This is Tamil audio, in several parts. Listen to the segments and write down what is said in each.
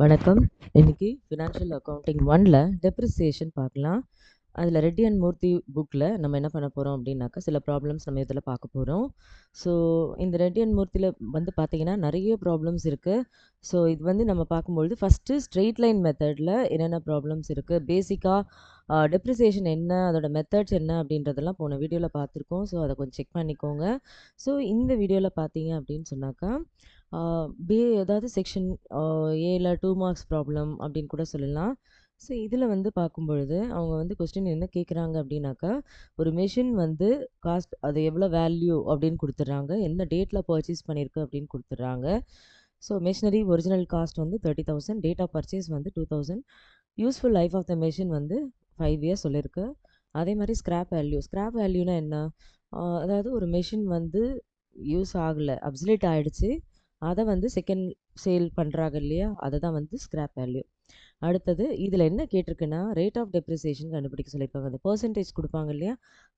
வணக்கம். இன்னைக்கு ஃபினான்ஷியல் அக்கவுண்டிங் 1ல டெப்ரிசியேஷன் பார்க்கலாம். அதில் ரெட்டி அண்ட் மூர்த்தி புக்கில் நம்ம என்ன பண்ண போகிறோம் அப்படின்னாக்கா சில ப்ராப்ளம்ஸ் நம்ம இதில் பார்க்க போகிறோம். ஸோ இந்த ரெட்டி அண்ட் மூர்த்தியில் வந்து பார்த்தீங்கன்னா நிறைய ப்ராப்ளம்ஸ் இருக்குது. ஸோ இது வந்து நம்ம பார்க்கும்பொழுது ஃபஸ்ட்டு ஸ்ட்ரெயிட் லைன் மெத்தடில் என்னென்ன ப்ராப்ளம்ஸ் இருக்குது, பேசிக்காக டெப்ரிசியேஷன் என்ன, அதோட மெத்தட்ஸ் என்ன அப்படின்றதெல்லாம் போன வீடியோவில் பார்த்துருக்கோம். ஸோ அதை கொஞ்சம் செக் பண்ணிக்கோங்க. ஸோ இந்த வீடியோவில் பார்த்தீங்க அப்படின்னு சொன்னாக்கா அதாவது செக்ஷன் ஏல 2 மார்க்ஸ் ப்ராப்ளம் அப்படின்னு கூட சொல்லலாம். ஸோ இதில் வந்து பார்க்கும்பொழுது அவங்க வந்து கொஸ்டின் என்ன கேட்குறாங்க அப்படின்னாக்கா, ஒரு மெஷின் வந்து காஸ்ட் அது எவ்வளோ வேல்யூ அப்படின்னு கொடுத்துட்றாங்க, என்ன டேட்டில் பர்ச்சேஸ் பண்ணியிருக்கு அப்படின்னு கொடுத்துட்றாங்க. ஸோ மெஷினரி ஒரிஜினல் காஸ்ட் வந்து 30,000, டேட் ஆஃப் பர்ச்சேஸ் வந்து 2000, useful life of the machine வந்து 5 இயர்ஸ் சொல்லியிருக்கு. அதே மாதிரி ஸ்க்ராப் வேல்யூனா என்ன, அதாவது ஒரு மெஷின் வந்து யூஸ் ஆகலை, அப்சலேட் ஆகிடுச்சு, அதை வந்து செகண்ட் சேல் பண்ணுறாங்க இல்லையா, அதை தான் வந்து ஸ்க்ராப் வேல்யூ. அடுத்தது இதில் என்ன கேட்டிருக்குன்னா ரேட் ஆஃப் டெப்ரிசியேஷன் கண்டுபிடிக்க சொல்லியிருக்காங்க. அந்த பர்சன்டேஜ் கொடுப்பாங்க இல்லையா,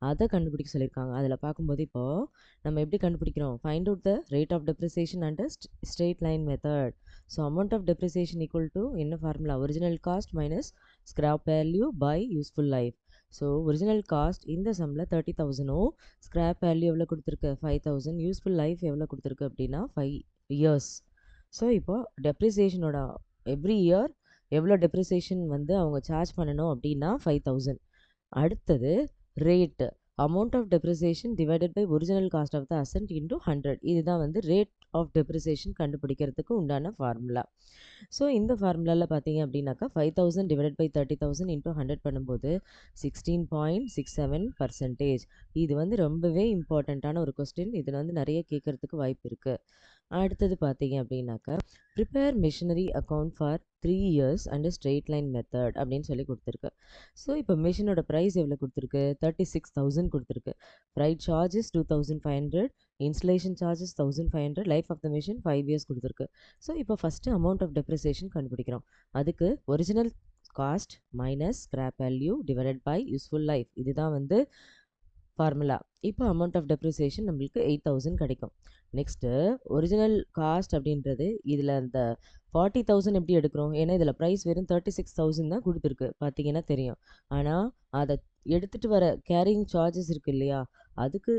அதை கண்டுபிடிக்க சொல்லியிருக்காங்க. அதில் பார்க்கும்போது இப்போது நம்ம எப்படி கண்டுபிடிக்கிறோம், find out the rate of depreciation under straight line method. So amount of depreciation equal to என்ன formula, original cost minus scrap value by useful life. So original cost இந்த சம்மில் 30,000, ஸ்க்ராப் வேல்யூ எவ்வளோ கொடுத்துருக்கு 5,000, யூஸ்ஃபுல் லைஃப் எவ்வளோ கொடுத்துருக்கு அப்படின்னா 5 இயர்ஸ். ஸோ இப்போ டெப்ரிசியேஷனோட எவ்ரி இயர் எவ்வளோ டெப்ரிசியேஷன் வந்து அவங்க சார்ஜ் பண்ணணும் அப்படின்னா 5,000. அடுத்தது rate, amount of depreciation divided by original cost of the asset into 100. இதுதான் வந்து ரேட் ஆஃப் டெப்ரிசியேஷன் கண்டுபிடிக்கிறதுக்கு உண்டான ஃபார்முலா. ஸோ இந்த ஃபார்முலாவில் பார்த்தீங்க அப்படின்னாக்கா 5,000 டிவைடட் பை 30,000 இன்டூ 100 பண்ணும்போது 16.67%. இது வந்து ரொம்பவே இம்பார்ட்டண்ட்டான ஒரு கொஸ்டின். இதில் வந்து நிறைய கேட்குறதுக்கு வாய்ப்பு இருக்குது. அடுத்தது பார்த்தீங்க அப்படின்னாக்கா prepare machinery account for 3 years and straight line method அப்படின்னு சொல்லி கொடுத்துருக்கு. ஸோ இப்போ மிஷினோட ப்ரைஸ் எவ்வளோ கொடுத்துருக்கு, 36,000 கொடுத்துருக்கு. Freight charges 2,500, installation charges 1,500, life of the machine 5 years கொடுத்துருக்கு. ஸோ இப்போ ஃபஸ்ட்டு அமௌண்ட் ஆஃப் டெப்ரிசியேஷன் கண்டுபிடிக்கிறோம். அதுக்கு original cost minus scrap value divided by useful life, இதுதான் வந்து ஃபார்முலா. இப்போ அமௌண்ட் ஆஃப் டெப்ரிசியேஷன் நம்மளுக்கு 8,000 கிடைக்கும். நெக்ஸ்ட்டு ஒரிஜினல் காஸ்ட் அப்படின்றது இதில் அந்த 40,000 எப்படி எடுக்கிறோம், ஏன்னா இதில் ப்ரைஸ் வெறும் 36,000 தான் கொடுத்துருக்கு, பார்த்தீங்கன்னா தெரியும். ஆனால் அதை எடுத்துகிட்டு வர கேரிங் சார்ஜஸ் இருக்குது இல்லையா, அதுக்கு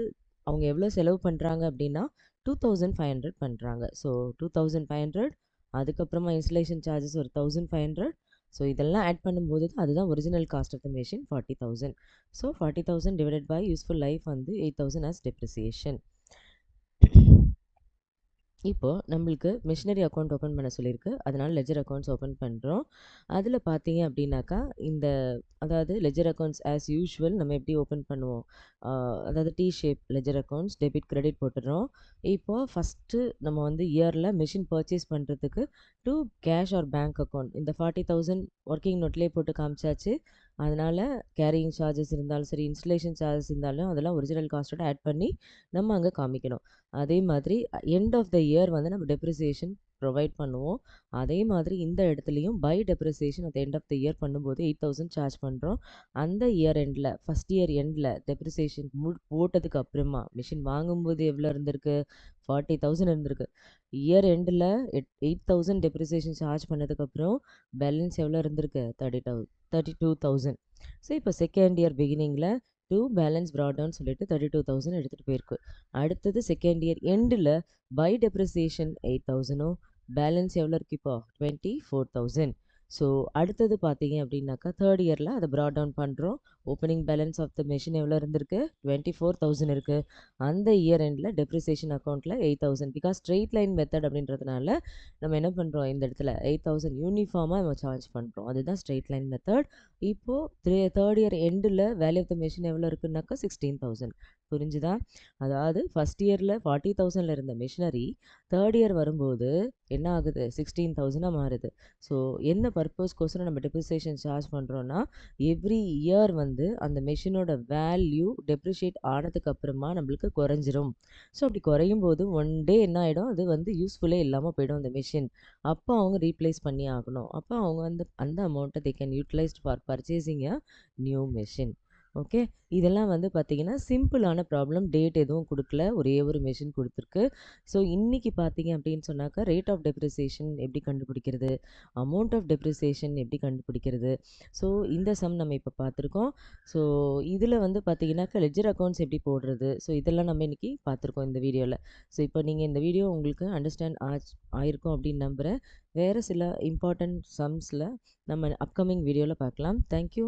அவங்க எவ்வளோ செலவு பண்ணுறாங்க அப்படின்னா 2,500 பண்ணுறாங்க. ஸோ 2,500, அதுக்கப்புறமா இன்ஸ்டலேஷன் சார்ஜஸ் ஒரு 1,500. ஸோ இதெல்லாம் ஆட் பண்ணும்போது அதுதான் original cost of the machine 40,000. So 40,000 divided by useful life வந்து 8,000 ஆஸ் டெப்ரிசியேஷன். இப்போது நம்மளுக்கு மிஷினரி அக்கௌண்ட் ஓப்பன் பண்ண சொல்லியிருக்கு, அதனால் லெஜர் அக்கௌண்ட்ஸ் ஓப்பன் பண்ணுறோம். அதில் பார்த்தீங்க அப்படின்னாக்கா இந்த அதாவது லெஜர் அக்கௌண்ட்ஸ் ஆஸ் யூஷுவல் நம்ம எப்படி ஓப்பன் பண்ணுவோம், அதாவது T shape ledger accounts, debit credit போட்டுடுறோம். இப்போது ஃபஸ்ட்டு நம்ம வந்து இயரில் மிஷின் பர்ச்சேஸ் பண்ணுறதுக்கு to cash or bank account இந்த 40,000 ஒர்க்கிங் நோட்லேயே போட்டு காமிச்சாச்சு. அதனால் கேரியிங் சார்ஜஸ் இருந்தாலும் சரி, இன்ஸ்டலேஷன் சார்ஜஸ் இருந்தாலும் அதெல்லாம் ஒரிஜினல் காஸ்ட்டோட ஆட் பண்ணி நம்ம அங்கே காமிக்கணும். அதே மாதிரி எண்ட் ஆஃப் த இயர் வந்து நம்ம டெப்ரிசியேஷன் ப்ரொவைட் பண்ணுவோம். அதே மாதிரி இந்த இடத்துலையும் by depreciation at end of the year பண்ணும்போது 8,000 சார்ஜ் பண்ணுறோம். அந்த இயர் எண்டில் ஃபஸ்ட் இயர் எண்டில் டெப்ரிசியேஷன் போட்டதுக்கு அப்புறமா மிஷின் வாங்கும்போது எவ்வளோ இருந்திருக்கு, 40,000 இருந்திருக்கு. இயர் எண்டில் 8,000 டெப்ரிசியேஷன் சார்ஜ் பண்ணதுக்கப்புறம் பேலன்ஸ் எவ்வளோ இருந்திருக்கு, 32,000. ஸோ இப்போ செகண்ட் இயர் பிகினிங்கில் பேலன்ஸ் ப்ராடவுன் சொல்லிட்டு 32,000 எடுத்துகிட்டு போயிருக்கு. அடுத்தது செகண்ட் இயர் எண்டில் பை டெப்ரிசியேஷன் 8,000, பேலன்ஸ் எவ்வளோ இருக்குது இப்போ 24,000. ஸோ அடுத்தது பார்த்தீங்க அப்படின்னாக்கா தேர்ட் இயரில் அதை ப்ராட் டவுன் பண்ணுறோம். Opening balance of the machine எவ்வளோ இருந்திருக்கு, 24,000 இருக்குது. அந்த இயர் எண்டில் டெப்ரிசியேஷன் அக்கௌண்ட்டில் 8,000, பிகாஸ் ஸ்ட்ரெயிட் லைன் மெத்தட் அப்படின்றதுனால நம்ம என்ன பண்ணுறோம், இந்த இடத்துல 8,000 யூனிஃபார்மாக நம்ம சார்ஜ் பண்ணுறோம். அதுதான் ஸ்ட்ரெயிட் லைன் மெத்தட். இப்போது தேர்ட் இயர் எண்டில் வேல்யூ ஆஃப் த மெஷின் எவ்வளோ இருக்குன்னாக்கா 16,000. புரிஞ்சுதா? அதாவது ஃபஸ்ட் இயரில் 40,000 இருந்த மிஷினரி தேர்ட் இயர் வரும்போது என்ன ஆகுது, 16,000 மாறுது. ஸோ என்ன பர்பஸ்க்கோசரம் நம்ம டெப்ரிசியேஷன் சார்ஜ் பண்ணுறோன்னா, எவ்ரி இயர் வந்து அந்த மெஷினோட வேல்யூ டெப்ரிஷியேட் ஆனதுக்கப்புறமா நம்மளுக்கு குறைஞ்சிரும். ஸோ அப்படி குறையும் போது ஒன் டே என்ன ஆகிடும், அது வந்து யூஸ்ஃபுல்லே இல்லாமல் போயிடும் அந்த மிஷின். அப்போ அவங்க ரீப்ளேஸ் பண்ணி ஆகணும். அப்போ அவங்க அந்த அமௌண்ட்டை they can utilised for purchasing a new machine. Okay. இதெல்லாம் வந்து பார்த்தீங்கன்னா, சிம்பிளான ப்ராப்ளம். டேட் எதுவும் குடுக்கல. ஒரே ஒரு மெஷின் குடுத்துருக்கு. ஸோ, இன்னைக்கு பார்த்தீங்க அப்படின்னு சொன்னாக்கா, ரேட் ஆஃப் டெப்ரிசியேஷன் எப்படி கண்டுபிடிக்கிறது? அமௌண்ட் ஆஃப் டெப்ரிசியேஷன் எப்படி கண்டுபிடிக்கிறது? ஸோ, இந்த சம் நம்ம இப்ப பார்த்துருக்கோம். ஸோ, இதில வந்து பார்த்தீங்கன்னாக்கா, லெட்ஜர் அக்கவுண்ட்ஸ் எப்படி போடுறது? ஸோ, இதெல்லாம் நம்ம இன்னைக்கு பார்த்துருக்கோம் இந்த வீடியோல. ஸோ, இப்போ நீங்க இந்த வீடியோ உங்களுக்கு அண்டர்ஸ்டாண்ட் ஆயிருக்கும் அப்படின்னு நம்புறேன். வேற சில இம்பார்ட்டன்ட் சம்ஸ்ல நம்ம அப்கமிங் வீடியோல பார்க்கலாம். Thank you.